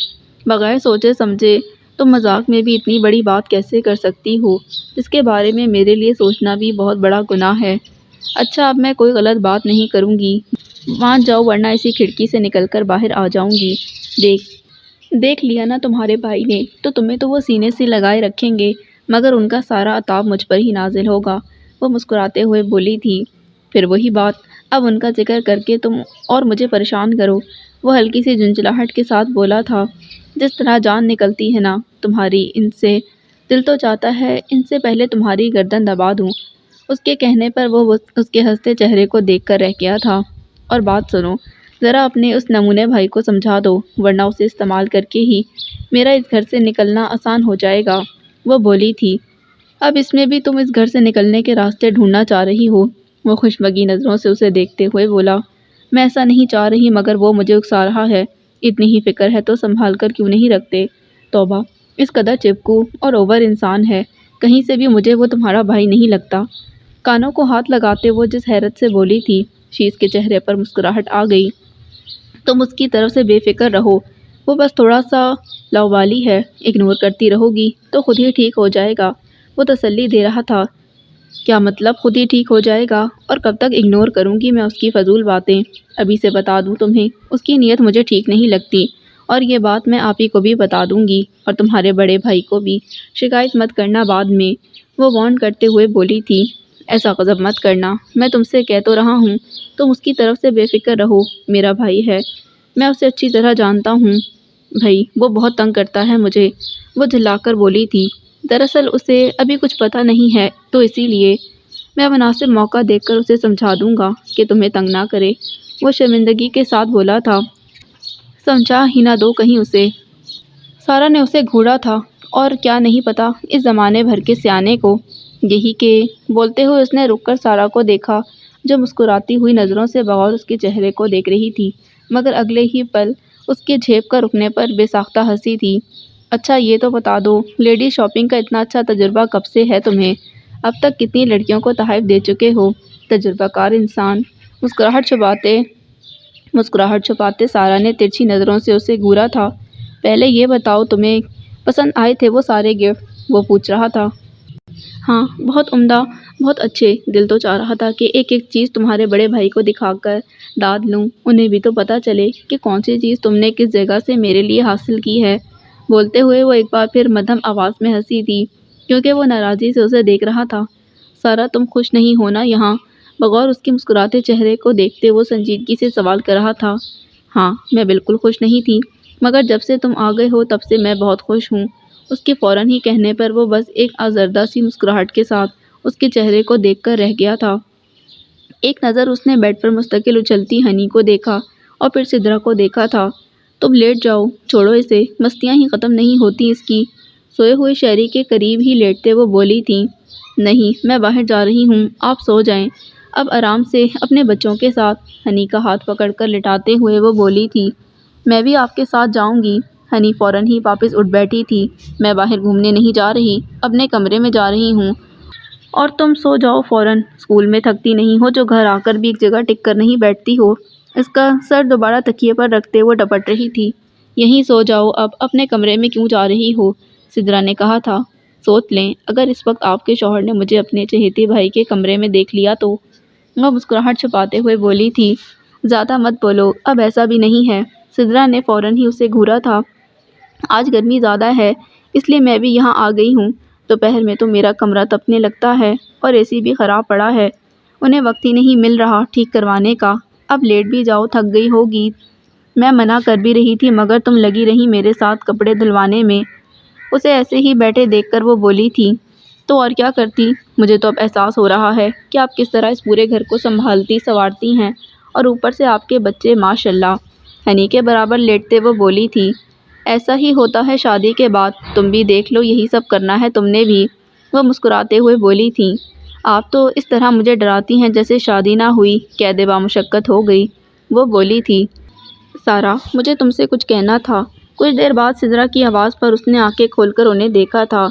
بغیر سوچے سمجھے تم مذاق میں بھی اتنی بڑی بات کیسے کر سکتی ہو، جس کے بارے میں میرے لیے سوچنا بھی بہت بڑا گناہ ہے۔ اچھا، اب میں کوئی غلط بات نہیں کروں گی، مان جاؤ، ورنہ اسی کھڑکی سے نکل کر باہر آ جاؤں گی۔ دیکھ لیا نا تمہارے بھائی نے، تو تمہیں تو وہ سینے سے لگائے رکھیں گے، مگر ان کا سارا عتاب مجھ پر ہی نازل ہوگا، وہ مسکراتے ہوئے بولی تھی۔ پھر وہی بات، اب ان کا ذکر کر کے تم اور مجھے پریشان کرو، وہ ہلکی سی جھنجھلاہٹ کے ساتھ بولا تھا۔ جس طرح جان نکلتی ہے نا تمہاری ان سے، دل تو چاہتا ہے ان سے پہلے تمہاری گردن دبا دوں۔ اس کے کہنے پر وہ اس کے ہنستے چہرے کو دیکھ کر رہ گیا تھا۔ اور بات سنو، ذرا اپنے اس نمونے بھائی کو سمجھا دو، ورنہ اسے استعمال کر کے ہی میرا اس گھر سے نکلنا آسان ہو جائے گا، وہ بولی تھی۔ اب اس میں بھی تم اس گھر سے نکلنے کے راستے ڈھونڈنا چاہ رہی ہو، وہ خشمگی نظروں سے اسے دیکھتے ہوئے بولا۔ میں ایسا نہیں چاہ رہی، مگر وہ مجھے اکسا رہا ہے، اتنی ہی فکر ہے تو سنبھال کر کیوں نہیں رکھتے؟ توبہ، اس قدر چپکو اور اوور انسان ہے، کہیں سے بھی مجھے وہ تمہارا بھائی نہیں لگتا، کانوں کو ہاتھ لگاتے وہ جس حیرت سے بولی تھی، شیز کے چہرے پر مسکراہٹ آ گئی۔ تم اس کی طرف سے بے فکر رہو، وہ بس تھوڑا سا لاوالی ہے، اگنور کرتی رہو گی تو خود ہی ٹھیک ہو جائے گا۔ وہ تسلی دے رہا تھا۔ کیا مطلب خود ہی ٹھیک ہو جائے گا؟ اور کب تک اگنور کروں گی میں اس کی فضول باتیں؟ ابھی سے بتا دوں تمہیں، اس کی نیت مجھے ٹھیک نہیں لگتی، اور یہ بات میں آپ ہی کو بھی بتا دوں گی، اور تمہارے بڑے بھائی کو بھی۔ شکایت مت کرنا بعد میں، وہ وارن کرتے ہوئے بولی تھی۔ ایسا غضب مت کرنا، میں تم سے کہہ تو رہا ہوں، تم اس کی طرف سے بے فکر رہو، میرا بھائی ہے، میں اسے اچھی طرح جانتا ہوں۔ بھائی، وہ بہت تنگ کرتا ہے مجھے، وہ جھلا کر بولی تھی۔ دراصل اسے ابھی کچھ پتہ نہیں ہے، تو اسی لیے میں مناسب موقع دیکھ کر اسے سمجھا دوں گا کہ تمہیں تنگ نہ کرے، وہ شرمندگی کے ساتھ بولا تھا۔ سمجھا ہی نہ دو کہیں اسے۔ سارا نے اسے گھوڑا تھا، اور کیا نہیں پتا اس زمانے بھر کے سیانے کو، یہی کہ… بولتے ہوئے اس نے رک کر سارا کو دیکھا، جو مسکراتی ہوئی نظروں سے بغور اس کے چہرے کو دیکھ رہی تھی، مگر اگلے ہی پل اس کے جھیپ کر رکنے پر بے ساختہ ہنسی تھی۔ اچھا یہ تو بتا دو، لیڈی شاپنگ کا اتنا اچھا تجربہ کب سے ہے تمہیں؟ اب تک کتنی لڑکیوں کو تحائف دے چکے ہو؟ تجربہ کار انسان۔ مسکراہٹ چھپاتے سارا نے ترچھی نظروں سے اسے گھورا تھا۔ پہلے یہ بتاؤ تمہیں پسند آئے تھے وہ سارے گفٹ؟ وہ پوچھ رہا تھا۔ ہاں، بہت عمدہ، بہت اچھے، دل تو چاہ رہا تھا کہ ایک ایک چیز تمہارے بڑے بھائی کو دکھا کر داد لوں، انہیں بھی تو پتہ چلے کہ کون سی چیز تم نے کس جگہ سے میرے لیے حاصل کی ہے۔ بولتے ہوئے وہ ایک بار پھر مدھم آواز میں ہنسی تھی، کیونکہ وہ ناراضی سے اسے دیکھ رہا تھا۔ سارا، تم خوش نہیں ہو نا یہاں؟ بغور اس کے مسکراتے چہرے کو دیکھتے وہ سنجیدگی سے سوال کر رہا تھا۔ ہاں، میں بالکل خوش نہیں تھی، مگر جب سے تم آ گئے ہو تب سے میں بہت خوش ہوں۔ اس کے فوراً ہی کہنے پر وہ بس ایک آزردہ سی مسکراہٹ کے ساتھ اس کے چہرے کو دیکھ کر رہ گیا تھا۔ ایک نظر اس نے بیڈ پر مستقل اچھلتی ہنی کو دیکھا، اور پھر سدرا کو دیکھا تھا۔ تم لیٹ جاؤ، چھوڑو اسے، مستیاں ہی ختم نہیں ہوتی اس کی۔ سوئے ہوئے شہری کے قریب ہی لیٹتے وہ بولی تھی۔ نہیں، میں باہر جا رہی ہوں، آپ سو جائیں اب آرام سے اپنے بچوں کے ساتھ، ہنی کا ہاتھ پکڑ کر لٹاتے ہوئے وہ بولی تھی۔ میں بھی آپ کے ساتھ جاؤں گی۔ ہنی فوراً ہی واپس اٹھ بیٹھی تھی۔ میں باہر گھومنے نہیں جا رہی، اپنے کمرے میں جا رہی ہوں، اور تم سو جاؤ فوراً، اسکول میں تھکتی نہیں ہو جو گھر آ کر بھی ایک جگہ ٹک کر نہیں بیٹھتی ہو۔ اس کا سر دوبارہ تکیے پر رکھتے وہ ڈپٹ رہی تھی۔ یہیں سو جاؤ اب، اپنے کمرے میں کیوں جا رہی ہو؟ سدرا نے کہا تھا۔ سوچ لیں، اگر اس وقت آپ کے شوہر نے مجھے اپنے چہیتے بھائی کے کمرے میں دیکھ لیا تو… وہ مسکراہٹ چھپاتے ہوئے بولی تھی۔ زیادہ مت بولو، اب ایسا بھی نہیں ہے۔ سدرا نے فوراً ہی اسے گھورا تھا۔ آج گرمی زیادہ ہے، اس لیے میں بھی یہاں آ گئی ہوں۔ دوپہر میں تو میرا کمرہ تپنے لگتا ہے، اور اے سی بھی خراب پڑا ہے، انہیں وقت ہی نہیں مل رہا ٹھیک کروانے کا۔ اب لیٹ بھی جاؤ، تھک گئی ہوگی۔ میں منع کر بھی رہی تھی مگر تم لگی رہیں میرے ساتھ کپڑے دھلوانے میں۔ اسے ایسے ہی بیٹھے دیکھ کر وہ بولی تھی۔ تو اور کیا کرتی؟ مجھے تو اب احساس ہو رہا ہے کہ آپ کس طرح اس پورے گھر کو سنبھالتی سنوارتی ہیں، اور اوپر سے آپ کے بچے ماشاءاللہ۔ ہنی کے برابر لیٹتے وہ بولی تھی۔ ایسا ہی ہوتا ہے شادی کے بعد، تم بھی دیکھ لو یہی سب کرنا ہے تم نے بھی، وہ مسکراتے ہوئے بولی تھی۔ آپ تو اس طرح مجھے ڈراتی ہیں جیسے شادی نہ ہوئی قید بامشقت ہو گئی، وہ بولی تھی۔ سارا، مجھے تم سے کچھ کہنا تھا۔ کچھ دیر بعد سدرا کی آواز پر اس نے آنکھیں کھول کر انہیں دیکھا تھا۔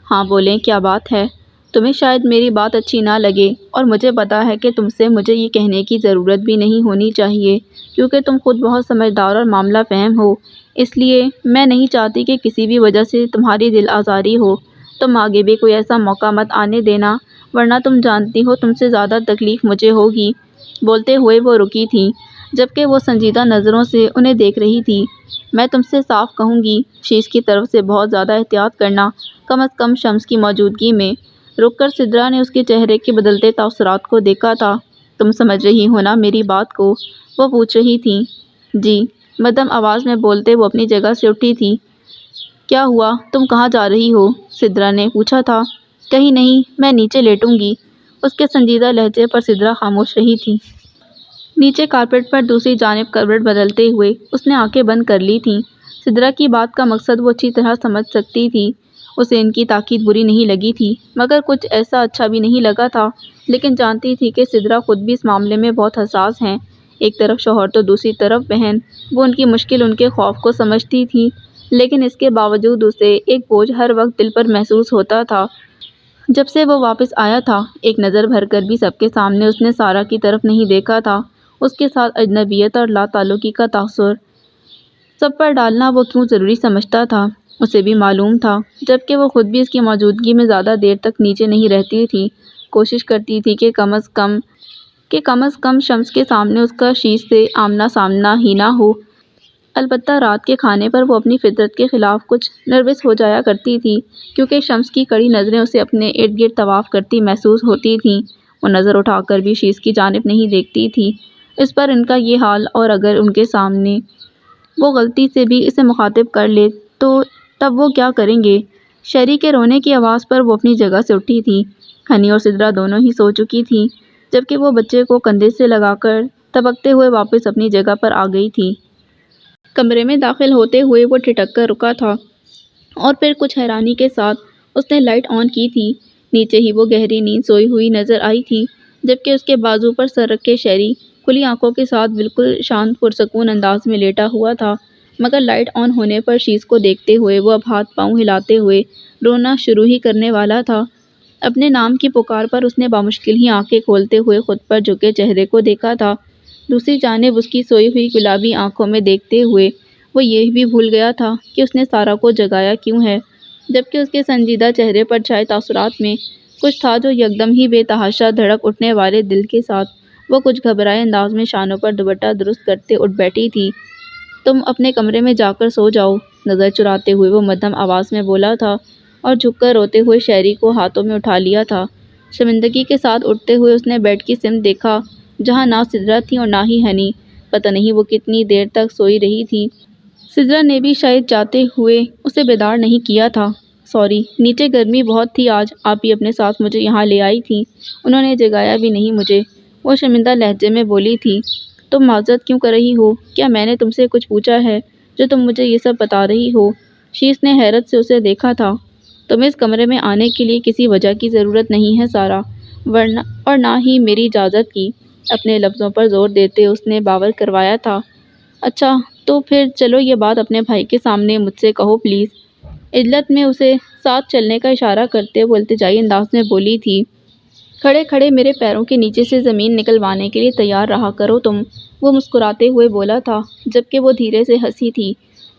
ہاں بولیں، کیا بات ہے؟ تمہیں شاید میری بات اچھی نہ لگے، اور مجھے پتا ہے کہ تم سے مجھے یہ کہنے کی ضرورت بھی نہیں ہونی چاہیے، کیونکہ تم خود بہت سمجھدار اور معاملہ فہم ہو، اس لیے میں نہیں چاہتی کہ کسی بھی وجہ سے تمہاری دل آزاری ہو۔ تم آگے بھی کوئی ایسا موقع مت آنے دینا، ورنہ تم جانتی ہو تم سے زیادہ تکلیف مجھے ہوگی۔ بولتے ہوئے وہ رکی تھی، جبکہ وہ سنجیدہ نظروں سے انہیں دیکھ رہی تھی۔ میں تم سے صاف کہوں گی، شیش کی طرف سے بہت زیادہ احتیاط کرنا، کم از کم شمس کی موجودگی میں۔ رک کر سدرا نے اس کے چہرے کے بدلتے تاثرات کو دیکھا تھا۔ تم سمجھ رہی ہو نا میری بات کو؟ وہ پوچھ رہی تھی۔ جی، مدھم آواز میں بولتے وہ اپنی جگہ سے اٹھی تھی۔ کیا ہوا، تم کہاں جا رہی ہو؟ سدرا نے پوچھا تھا۔ کہیں نہیں، میں نیچے لیٹوں گی۔ اس کے سنجیدہ لہجے پر سدرا خاموش رہی تھی۔ نیچے کارپیٹ پر دوسری جانب کروٹ بدلتے ہوئے اس نے آنکھیں بند کر لی تھیں۔ سدرا کی بات کا مقصد وہ اچھی طرح سمجھ سکتی تھی۔ اسے ان کی تاکید بری نہیں لگی تھی، مگر کچھ ایسا اچھا بھی نہیں لگا تھا، لیکن جانتی تھی کہ سدرا خود بھی اس معاملے میں بہت حساس ہیں۔ ایک طرف شوہر تو دوسری طرف بہن، وہ ان کی مشکل، ان کے خوف کو سمجھتی تھی، لیکن اس کے باوجود اسے ایک بوجھ ہر وقت دل پر محسوس ہوتا تھا۔ جب سے وہ واپس آیا تھا، ایک نظر بھر کر بھی سب کے سامنے اس نے سارا کی طرف نہیں دیکھا تھا۔ اس کے ساتھ اجنبیت اور لا تعلقی کا تاثر سب پر ڈالنا وہ کیوں ضروری سمجھتا تھا، اسے بھی معلوم تھا، جبکہ وہ خود بھی اس کی موجودگی میں زیادہ دیر تک نیچے نہیں رہتی تھی۔ کوشش کرتی تھی کہ کم از کم شمس کے سامنے اس کا شیش سے آمنا سامنا ہی نہ ہو۔ البتہ رات کے کھانے پر وہ اپنی فطرت کے خلاف کچھ نروس ہو جایا کرتی تھی، کیونکہ شمس کی کڑی نظریں اسے اپنے ارد گرد طواف کرتی محسوس ہوتی تھیں۔ وہ نظر اٹھا کر بھی شیش کی جانب نہیں دیکھتی تھی۔ اس پر ان کا یہ حال، اور اگر ان کے سامنے وہ غلطی سے بھی اسے مخاطب کر لے تو تب وہ کیا کریں گے؟ شہری کے رونے کی آواز پر وہ اپنی جگہ سے اٹھی تھی۔ ہنی اور سدرا دونوں ہی سو چکی تھیں، جبکہ وہ بچے کو کندھے سے لگا کر تبکتے ہوئے واپس اپنی جگہ پر آ گئی تھی۔ کمرے میں داخل ہوتے ہوئے وہ ٹھٹک کر رکا تھا، اور پھر کچھ حیرانی کے ساتھ اس نے لائٹ آن کی تھی۔ نیچے ہی وہ گہری نیند سوئی ہوئی نظر آئی تھی، جبکہ اس کے بازو پر سر رکھے شہری کھلی آنکھوں کے ساتھ بالکل شانت پرسکون انداز میں لیٹا ہوا تھا۔ مگر لائٹ آن ہونے پر شیش کو دیکھتے ہوئے وہ اب ہاتھ پاؤں ہلاتے ہوئے رونا شروع ہی کرنے والا تھا۔ اپنے نام کی پکار پر اس نے بامشکل ہی آنکھیں کھولتے ہوئے خود پر جھکے چہرے کو دیکھا تھا۔ دوسری جانب اس کی سوئی ہوئی گلابی آنکھوں میں دیکھتے ہوئے وہ یہ بھی بھول گیا تھا کہ اس نے سارا کو جگایا کیوں ہے، جبکہ اس کے سنجیدہ چہرے پر چھائے تاثرات میں کچھ تھا جو یکدم ہی بے تحاشا دھڑک اٹھنے والے دل کے ساتھ وہ کچھ گھبرائے انداز میں شانوں پر دوپٹہ درست کرتے اٹھ بیٹھی تھی۔ تم اپنے کمرے میں جا کر سو جاؤ، نظر چراتے ہوئے وہ مدھم آواز میں بولا تھا، اور جھک کر روتے ہوئے شہری کو ہاتھوں میں اٹھا لیا تھا۔ شرمندگی کے ساتھ اٹھتے ہوئے اس نے بیڈ کی سمت دیکھا، جہاں نہ سدرا تھی اور نہ ہی ہنی۔ پتہ نہیں وہ کتنی دیر تک سوئی رہی تھی۔ سدرا نے بھی شاید چاہتے ہوئے اسے بیدار نہیں کیا تھا۔ سوری، نیچے گرمی بہت تھی آج، آپ ہی اپنے ساتھ مجھے یہاں لے آئی تھیں، انہوں نے جگایا بھی نہیں مجھے، وہ شرمندہ لہجے میں بولی تھی۔ تم معذرت کیوں کر رہی ہو؟ کیا میں نے تم سے کچھ پوچھا ہے جو تم مجھے یہ سب بتا رہی ہو؟ شیش نے حیرت سے اسے دیکھا تھا۔ تمہیں اس کمرے میں آنے کے لیے کسی وجہ کی ضرورت نہیں ہے سارا، اور نہ ہی میری اجازت کی، اپنے لفظوں پر زور دیتے اس نے باور کروایا تھا۔ اچھا تو پھر چلو یہ بات اپنے بھائی کے سامنے مجھ سے کہو پلیز۔ عجلت میں اسے ساتھ چلنے کا اشارہ کرتے وہ التجائی انداز میں بولی تھی۔ کھڑے کھڑے میرے پیروں کے نیچے سے زمین نکلوانے کے لیے تیار رہا کرو تم، وہ مسکراتے ہوئے بولا تھا، جبکہ وہ دھیرے سے ہنسی تھی۔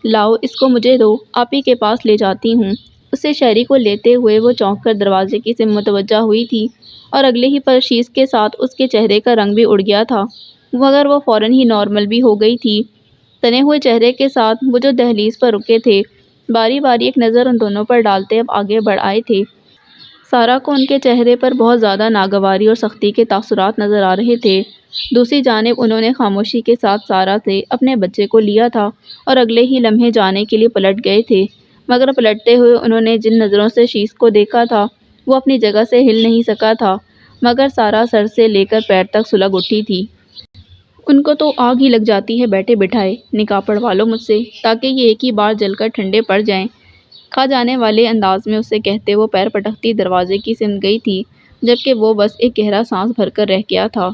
لاؤ اس کو مجھے دو، آپ ہی کے پاس لے جاتی ہوں۔ اسے شہری کو لیتے ہوئے وہ چونک کر دروازے کی سمت متوجہ ہوئی تھی، اور اگلے ہی پل شیش کے ساتھ اس کے چہرے کا رنگ بھی اڑ گیا تھا، مگر وہ فوراً ہی نارمل بھی ہو گئی تھی۔ تنے ہوئے چہرے کے ساتھ وہ جو دہلیز پر رکے تھے، باری باری ایک نظر ان دونوں پر ڈالتے اب آگے بڑھ آئے تھے۔ سارا کو ان کے چہرے پر بہت زیادہ ناگواری اور سختی کے تاثرات نظر آ رہے تھے۔ دوسری جانب انہوں نے خاموشی کے ساتھ سارا سے اپنے بچے کو لیا تھا، اور اگلے ہی لمحے جانے کے لیے پلٹ گئے تھے، مگر پلٹتے ہوئے انہوں نے جن نظروں سے شیش کو دیکھا تھا وہ اپنی جگہ سے ہل نہیں سکا تھا، مگر سارا سر سے لے کر پیر تک سلگ اٹھی تھی۔ ان کو تو آگ ہی لگ جاتی ہے بیٹھے بٹھائے، نکاح پڑھوا لو مجھ سے، تاکہ یہ ایک ہی بار جل کر ٹھنڈے پڑ جائیں، کھا جانے والے انداز میں اسے کہتے وہ پیر پٹکتی دروازے کی سمت گئی تھی، جبکہ وہ بس ایک گہرا سانس بھر کر رہ گیا تھا۔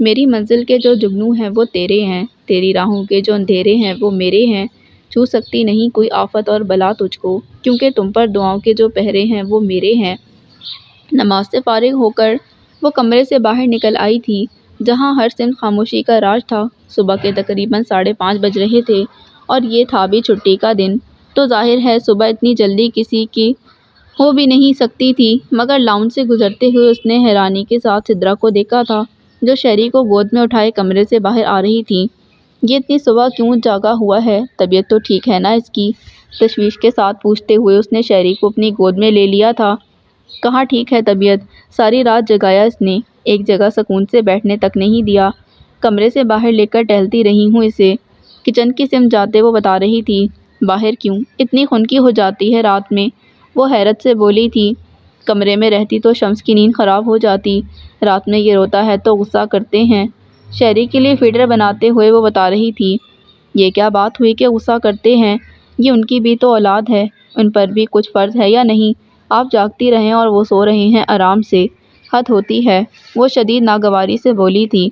میری منزل کے جو جگنو ہیں وہ تیرے ہیں، تیری راہوں کے جو اندھیرے ہیں وہ میرے ہیں، چھو سکتی نہیں کوئی آفت اور بلا تجھ کو، کیونکہ تم پر دعاؤں کے جو پہرے ہیں وہ میرے ہیں۔ نماز سے فارغ ہو کر وہ کمرے سے باہر نکل آئی تھی، جہاں ہر سمت خاموشی کا راج تھا۔ صبح کے تقریباً 5:30 بج رہے تھے، اور یہ تھا بھی چھٹی کا دن، تو ظاہر ہے صبح اتنی جلدی کسی کی ہو بھی نہیں سکتی تھی، مگر لاؤنج سے گزرتے ہوئے اس نے حیرانی کے ساتھ سدرا کو دیکھا تھا، جو شہری کو گود میں اٹھائے کمرے سے باہر آ رہی تھی۔ یہ اتنی صبح کیوں جاگا ہوا ہے؟ طبیعت تو ٹھیک ہے نا اس کی؟ تشویش کے ساتھ پوچھتے ہوئے اس نے شہری کو اپنی گود میں لے لیا تھا۔ کہاں ٹھیک ہے طبیعت، ساری رات جگایا اس نے، ایک جگہ سکون سے بیٹھنے تک نہیں دیا، کمرے سے باہر لے کر ٹہلتی رہی ہوں اسے، کچن کی سمت جاتے وہ بتا رہی تھی۔ باہر کیوں؟ اتنی خنکی ہو جاتی ہے رات میں، وہ حیرت سے بولی تھی۔ کمرے میں رہتی تو شمس کی نیند خراب ہو جاتی، رات میں یہ روتا ہے تو غصہ کرتے ہیں، شہری کے لیے فیڈر بناتے ہوئے وہ بتا رہی تھی۔ یہ کیا بات ہوئی کہ غصہ کرتے ہیں، یہ ان کی بھی تو اولاد ہے، ان پر بھی کچھ فرض ہے یا نہیں؟ آپ جاگتی رہیں اور وہ سو رہے ہیں آرام سے، حد ہوتی ہے، وہ شدید ناگواری سے بولی تھی۔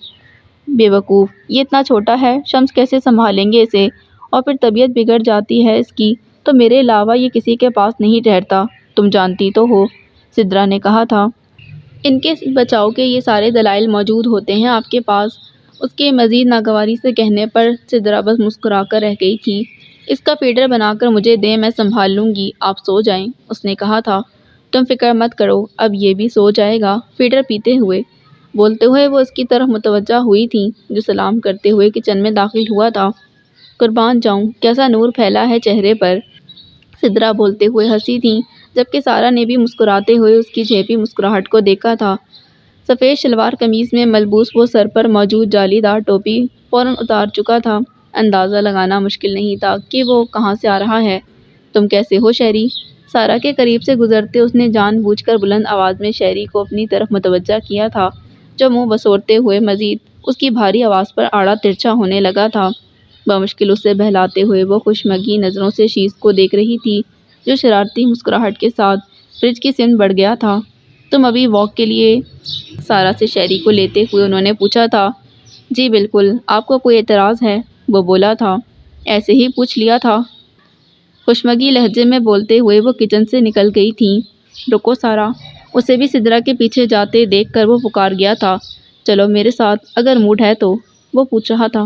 بے وقوف، یہ اتنا چھوٹا ہے، شمس کیسے سنبھالیں گے اسے، اور پھر طبیعت بگڑ جاتی ہے اس کی تو میرے علاوہ یہ کسی کے پاس نہیں ٹھہرتا، تم جانتی تو ہو، سدرا نے کہا تھا۔ ان کے بچاؤ کے یہ سارے دلائل موجود ہوتے ہیں آپ کے پاس، اس کے مزید ناگواری سے کہنے پر سدرا بس مسکرا کر رہ گئی تھی۔ اس کا فیڈر بنا کر مجھے دیں، میں سنبھال لوں گی، آپ سو جائیں، اس نے کہا تھا۔ تم فکر مت کرو، اب یہ بھی سو جائے گا، فیڈر پیتے ہوئے بولتے ہوئے وہ اس کی طرف متوجہ ہوئی تھی جو سلام کرتے ہوئے کچن میں داخل ہوا تھا۔ قربان جاؤں، کیسا نور پھیلا ہے چہرے پر، سدرا بولتے ہوئے ہنسی تھیں، جبکہ سارا نے بھی مسکراتے ہوئے اس کی جھیپی مسکراہٹ کو دیکھا تھا۔ سفید شلوار قمیض میں ملبوس وہ سر پر موجود جالی دار ٹوپی فوراً اتار چکا تھا۔ اندازہ لگانا مشکل نہیں تھا کہ وہ کہاں سے آ رہا ہے۔ تم کیسے ہو شہری؟ سارا کے قریب سے گزرتے اس نے جان بوجھ کر بلند آواز میں شہری کو اپنی طرف متوجہ کیا تھا، جو منہ بسوڑتے ہوئے مزید اس کی بھاری آواز پر آڑا ترچھا ہونے لگا تھا۔ بمشکل اسے بہلاتے ہوئے وہ خوشمگی نظروں سے شیز کو دیکھ رہی تھی، جو شرارتی مسکراہٹ کے ساتھ فریج کی سمت بڑھ گیا تھا۔ تم ابھی واک کے لیے؟ سارا سے شہری کو لیتے ہوئے انہوں نے پوچھا تھا۔ جی بالکل، آپ کو کوئی اعتراض ہے؟ وہ بولا تھا۔ ایسے ہی پوچھ لیا تھا، خوشمگی لہجے میں بولتے ہوئے وہ کچن سے نکل گئی تھیں۔ رکو سارا، اسے بھی سدرا کے پیچھے جاتے دیکھ کر وہ پکار گیا تھا۔ چلو میرے ساتھ، اگر موڈ ہے تو، وہ پوچھ رہا تھا۔